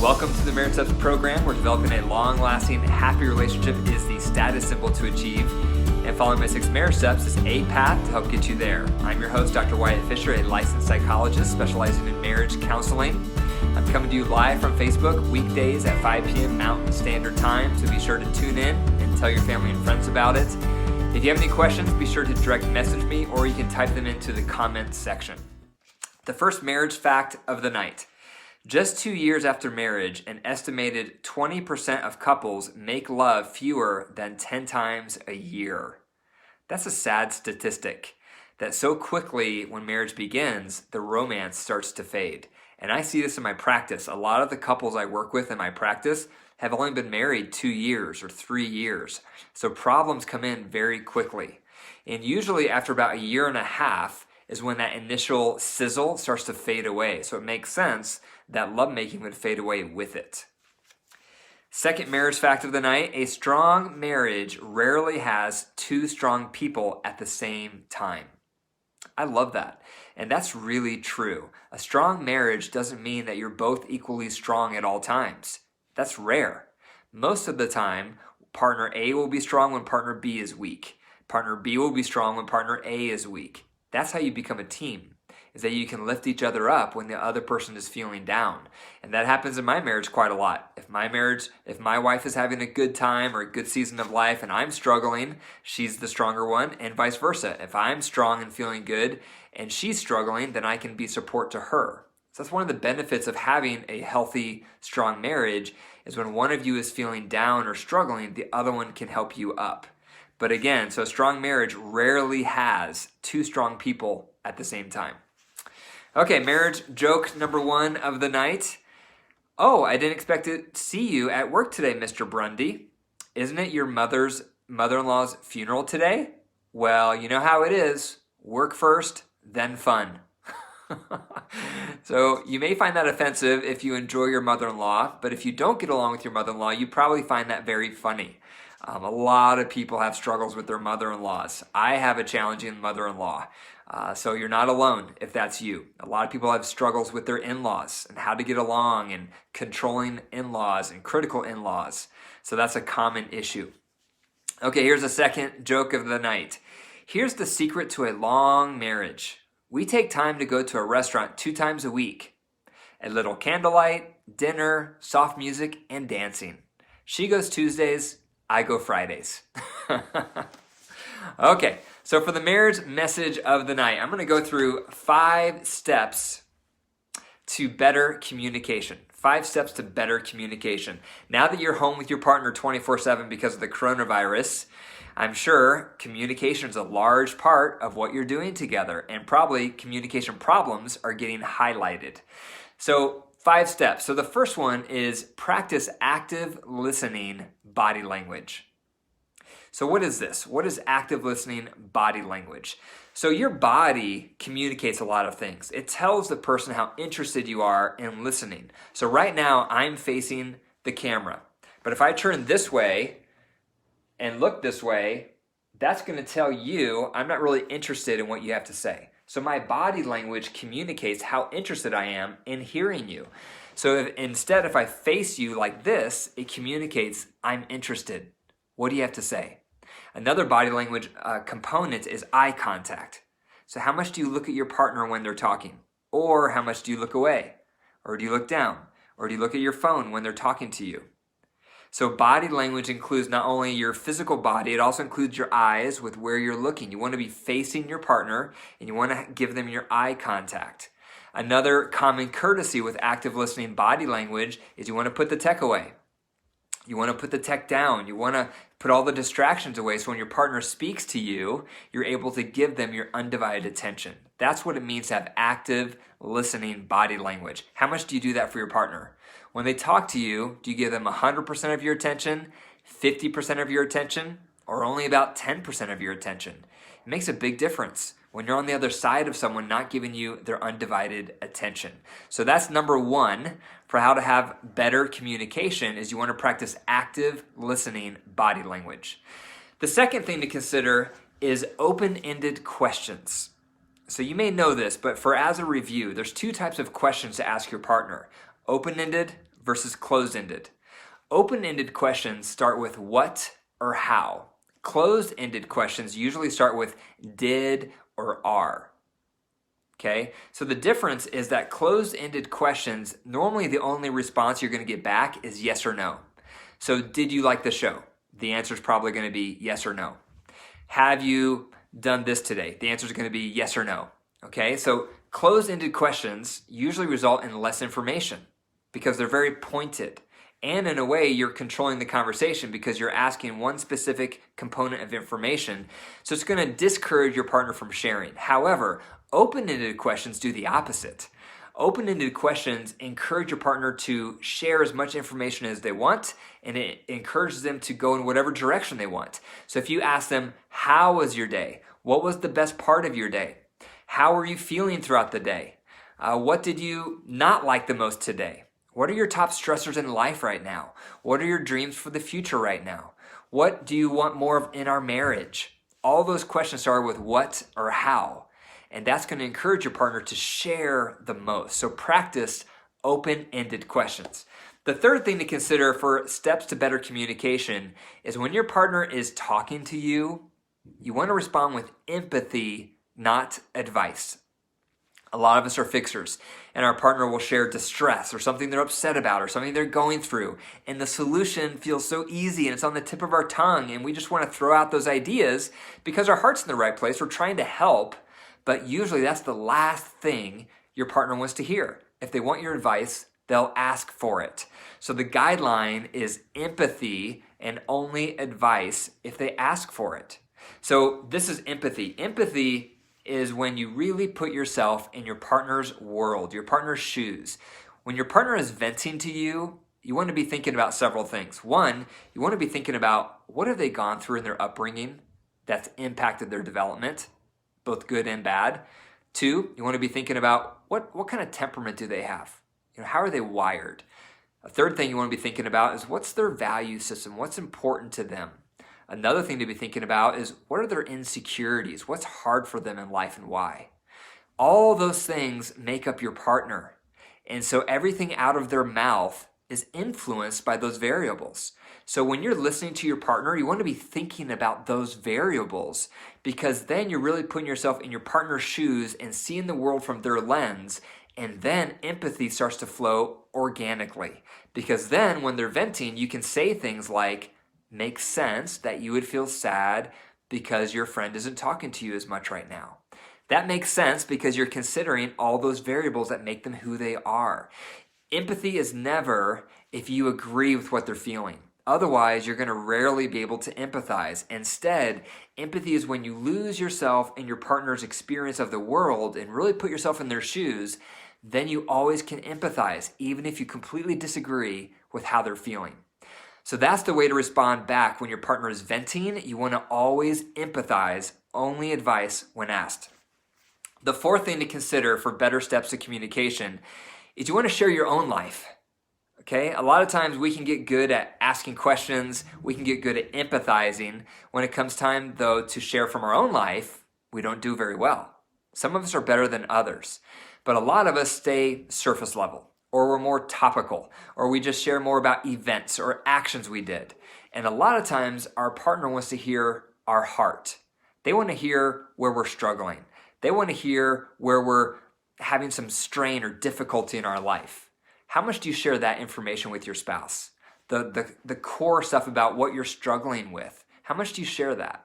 Welcome to the Marriage Steps program, where developing a long-lasting, happy relationship is the status symbol to achieve. And following my 6 marriage steps is a path to help get you there. I'm your host, Dr. Wyatt Fisher, a licensed psychologist specializing in marriage counseling. I'm coming to you live from Facebook weekdays at 5 p.m. Mountain Standard Time, so be sure to tune in and tell your family and friends about it. If you have any questions, be sure to direct message me, or you can type them into the comments section. The first marriage fact of the night. Just 2 years after marriage, an estimated 20% of couples make love fewer than 10 times a year. That's a sad statistic, that so quickly when marriage begins, the romance starts to fade. And I see this in my practice. A lot of the couples I work with in my practice have only been married 2 years or 3 years. So problems come in very quickly. And usually after about a year and a half is when that initial sizzle starts to fade away. So it makes sense that lovemaking would fade away with it. Second marriage fact of the night, a strong marriage rarely has 2 strong people at the same time. I love that. And that's really true. A strong marriage doesn't mean that you're both equally strong at all times. That's rare. Most of the time, partner A will be strong when partner B is weak. Partner B will be strong when partner A is weak. That's how you become a team, is that you can lift each other up when the other person is feeling down. And that happens in my marriage quite a lot. If my wife is having a good time or a good season of life and I'm struggling, she's the stronger one, and vice versa. If I'm strong and feeling good and she's struggling, then I can be support to her. So that's one of the benefits of having a healthy, strong marriage, is when one of you is feeling down or struggling, the other one can help you up. But again, so a strong marriage rarely has 2 strong people at the same time. Okay, marriage joke number 1 of the night. Oh, I didn't expect to see you at work today, Mr. Brundy. Isn't it your mother-in-law's funeral today? Well, you know how it is. Work first, then fun. So you may find that offensive if you enjoy your mother-in-law, but if you don't get along with your mother-in-law, you probably find that very funny. A lot of people have struggles with their mother-in-laws. I have a challenging mother-in-law. So you're not alone if that's you. A lot of people have struggles with their in-laws and how to get along, and controlling in-laws and critical in-laws. So that's a common issue. Okay, here's a second joke of the night. Here's the secret to a long marriage. We take time to go to a restaurant 2 times a week. A little candlelight, dinner, soft music, and dancing. She goes Tuesdays, I go Fridays. Okay, so for the marriage message of the night, I'm going to go through 5 steps to better communication. 5 steps to better communication. Now that you're home with your partner 24/7 because of the coronavirus, I'm sure communication is a large part of what you're doing together, and probably communication problems are getting highlighted. So 5 steps. So the first one is practice active listening body language. So what is this? What is active listening body language? So your body communicates a lot of things. It tells the person how interested you are in listening. So right now I'm facing the camera, but if I turn this way and look this way, that's going to tell you I'm not really interested in what you have to say. So my body language communicates how interested I am in hearing you. So if I face you like this, it communicates I'm interested. What do you have to say? Another body language component is eye contact. So how much do you look at your partner when they're talking? Or how much do you look away? Or do you look down? Or do you look at your phone when they're talking to you? So body language includes not only your physical body, it also includes your eyes with where you're looking. You want to be facing your partner, and you want to give them your eye contact. Another common courtesy with active listening body language is you want to put the tech away. You want to put the tech down. You want to put all the distractions away, so when your partner speaks to you, you're able to give them your undivided attention. That's what it means to have active listening body language. How much do you do that for your partner? When they talk to you, do you give them 100% of your attention, 50% of your attention, or only about 10% of your attention? It makes a big difference when you're on the other side of someone not giving you their undivided attention. So that's number 1 for how to have better communication, is you want to practice active listening body language. The second thing to consider is open-ended questions. So you may know this, but as a review, there's 2 types of questions to ask your partner: open-ended versus closed-ended. Open-ended questions start with what or how. Closed-ended questions usually start with did or are. Okay, so the difference is that closed-ended questions, normally the only response you're going to get back is yes or no. So did you like the show? The answer is probably going to be yes or no. Have you done this today? The answer is going to be yes or no. Okay, so closed-ended questions usually result in less information because they're very pointed. And in a way, you're controlling the conversation because you're asking one specific component of information. So it's going to discourage your partner from sharing. However, open-ended questions do the opposite. Open-ended questions encourage your partner to share as much information as they want, and it encourages them to go in whatever direction they want. So if you ask them, how was your day? What was the best part of your day? How are you feeling throughout the day? What did you not like the most today? What are your top stressors in life right now? What are your dreams for the future right now? What do you want more of in our marriage? All those questions start with what or how. And that's going to encourage your partner to share the most. So practice open-ended questions. The third thing to consider for steps to better communication is when your partner is talking to you, you want to respond with empathy, not advice. A lot of us are fixers, and our partner will share distress or something they're upset about or something they're going through. And the solution feels so easy and it's on the tip of our tongue, and we just want to throw out those ideas because our heart's in the right place. We're trying to help, but usually that's the last thing your partner wants to hear. If they want your advice, they'll ask for it. So the guideline is empathy and only advice if they ask for it. So this is empathy. Empathy is when you really put yourself in your partner's world, your partner's shoes. When your partner is venting to you, you want to be thinking about several things. One, you want to be thinking about what have they gone through in their upbringing that's impacted their development, both good and bad. Two, you want to be thinking about what kind of temperament do they have? How are they wired? A third thing you want to be thinking about is what's their value system? What's important to them? Another thing to be thinking about is what are their insecurities? What's hard for them in life and why? All those things make up your partner. And so everything out of their mouth is influenced by those variables. So when you're listening to your partner, you want to be thinking about those variables because then you're really putting yourself in your partner's shoes and seeing the world from their lens. And then empathy starts to flow organically because then when they're venting, you can say things like, makes sense that you would feel sad because your friend isn't talking to you as much right now. That makes sense because you're considering all those variables that make them who they are. Empathy is never if you agree with what they're feeling. Otherwise, you're going to rarely be able to empathize. Instead, empathy is when you lose yourself in your partner's experience of the world and really put yourself in their shoes. Then you always can empathize, even if you completely disagree with how they're feeling. So that's the way to respond back when your partner is venting. You want to always empathize, only advice when asked. The fourth thing to consider for better steps of communication is you want to share your own life. Okay? A lot of times we can get good at asking questions. We can get good at empathizing. When it comes time, though, to share from our own life, we don't do very well. Some of us are better than others, but a lot of us stay surface level. Or we're more topical, or we just share more about events or actions we did. And a lot of times our partner wants to hear our heart. They want to hear where we're struggling. They want to hear where we're having some strain or difficulty in our life. How much do you share that information with your spouse? The core stuff about what you're struggling with. How much do you share that?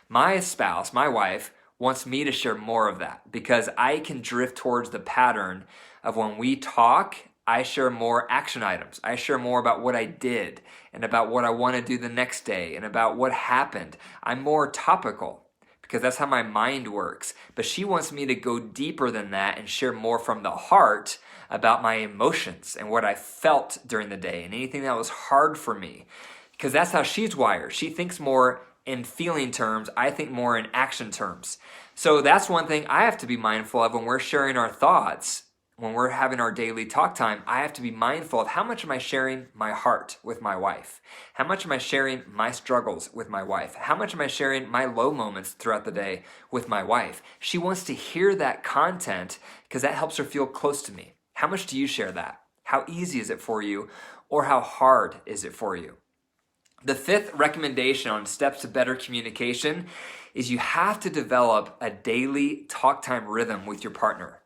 My spouse, my wife, wants me to share more of that because I can drift towards the pattern of when we talk, I share more action items. I share more about what I did and about what I want to do the next day and about what happened. I'm more topical because that's how my mind works. But she wants me to go deeper than that and share more from the heart about my emotions and what I felt during the day and anything that was hard for me. Because that's how she's wired. She thinks more in feeling terms. I think more in action terms. So that's one thing I have to be mindful of when we're sharing our thoughts. When we're having our daily talk time, I have to be mindful of how much am I sharing my heart with my wife? How much am I sharing my struggles with my wife? How much am I sharing my low moments throughout the day with my wife? She wants to hear that content because that helps her feel close to me. How much do you share that? How easy is it for you? Or how hard is it for you? The fifth recommendation on steps to better communication is you have to develop a daily talk time rhythm with your partner.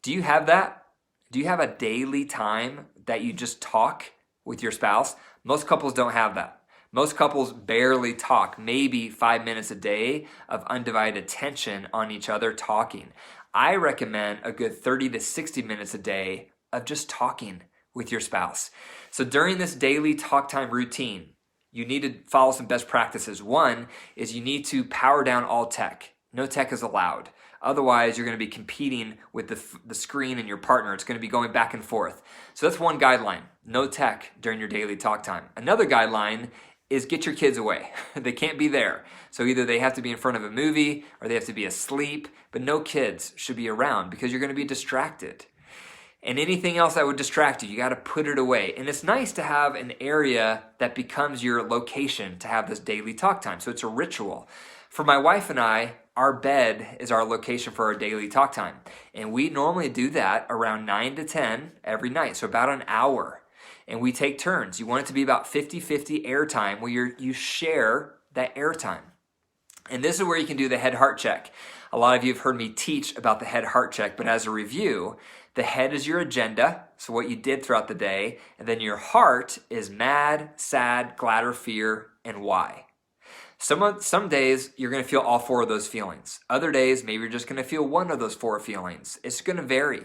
Do you have that? Do you have a daily time that you just talk with your spouse? Most couples don't have that. Most couples barely talk, maybe 5 minutes a day of undivided attention on each other talking. I recommend a good 30 to 60 minutes a day of just talking with your spouse. So during this daily talk time routine, you need to follow some best practices. One is you need to power down all tech. No tech is allowed. Otherwise, you're going to be competing with the screen and your partner. It's going to be going back and forth. So that's one guideline. No tech during your daily talk time. Another guideline is get your kids away. They can't be there. So either they have to be in front of a movie or they have to be asleep, but no kids should be around because you're going to be distracted. And anything else that would distract you, you got to put it away. And it's nice to have an area that becomes your location to have this daily talk time. So it's a ritual. For my wife and I, our bed is our location for our daily talk time. And we normally do that around 9 to 10 every night, so about an hour. And we take turns. You want it to be about 50-50 airtime where you share that airtime. And this is where you can do the head-heart check. A lot of you have heard me teach about the head-heart check, but as a review, the head is your agenda, so what you did throughout the day, and then your heart is mad, sad, glad, or fear, and why. Some days you're going to feel all four of those feelings. Other days, maybe you're just going to feel one of those four feelings. It's going to vary.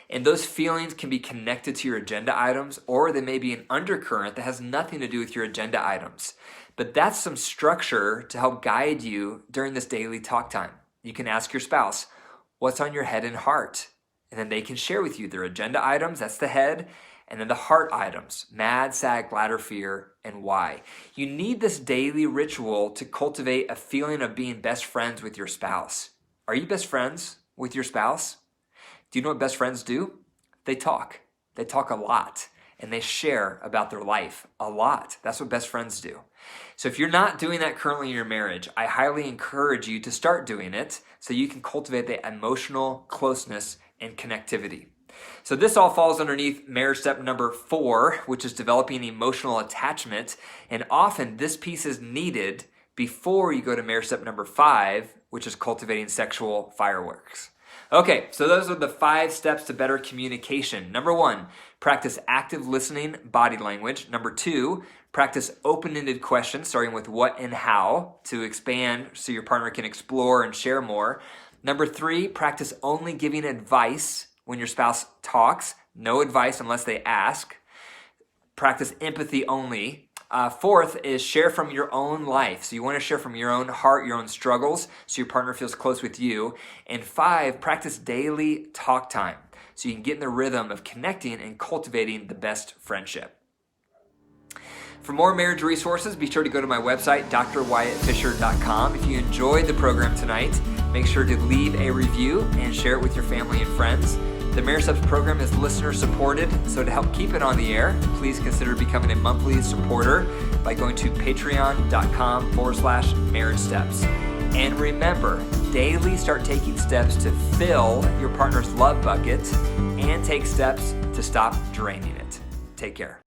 And those feelings can be connected to your agenda items, or they may be an undercurrent that has nothing to do with your agenda items. But that's some structure to help guide you during this daily talk time. You can ask your spouse, what's on your head and heart? And then they can share with you their agenda items, that's the head, and then the heart items, mad, sad, glad, or fear, and why. You need this daily ritual to cultivate a feeling of being best friends with your spouse. Are you best friends with your spouse? Do you know what best friends do? They talk. They talk a lot, and they share about their life a lot. That's what best friends do. So if you're not doing that currently in your marriage, I highly encourage you to start doing it so you can cultivate the emotional closeness and connectivity. So this all falls underneath marriage step number 4, which is developing emotional attachment. And often this piece is needed before you go to marriage step number 5, which is cultivating sexual fireworks. Okay, so those are the 5 steps to better communication. Number 1, practice active listening, body language. Number 2, practice open-ended questions, starting with what and how, to expand so your partner can explore and share more. Number 3, practice only giving advice when your spouse talks. No advice unless they ask. Practice empathy only. 4th is share from your own life. So you want to share from your own heart, your own struggles, so your partner feels close with you. And 5, practice daily talk time, so you can get in the rhythm of connecting and cultivating the best friendship. For more marriage resources, be sure to go to my website, drwyattfisher.com. If you enjoyed the program tonight, make sure to leave a review and share it with your family and friends. The Marriage Steps program is listener supported, so to help keep it on the air, please consider becoming a monthly supporter by going to patreon.com/marriage steps. And remember, daily start taking steps to fill your partner's love bucket and take steps to stop draining it. Take care.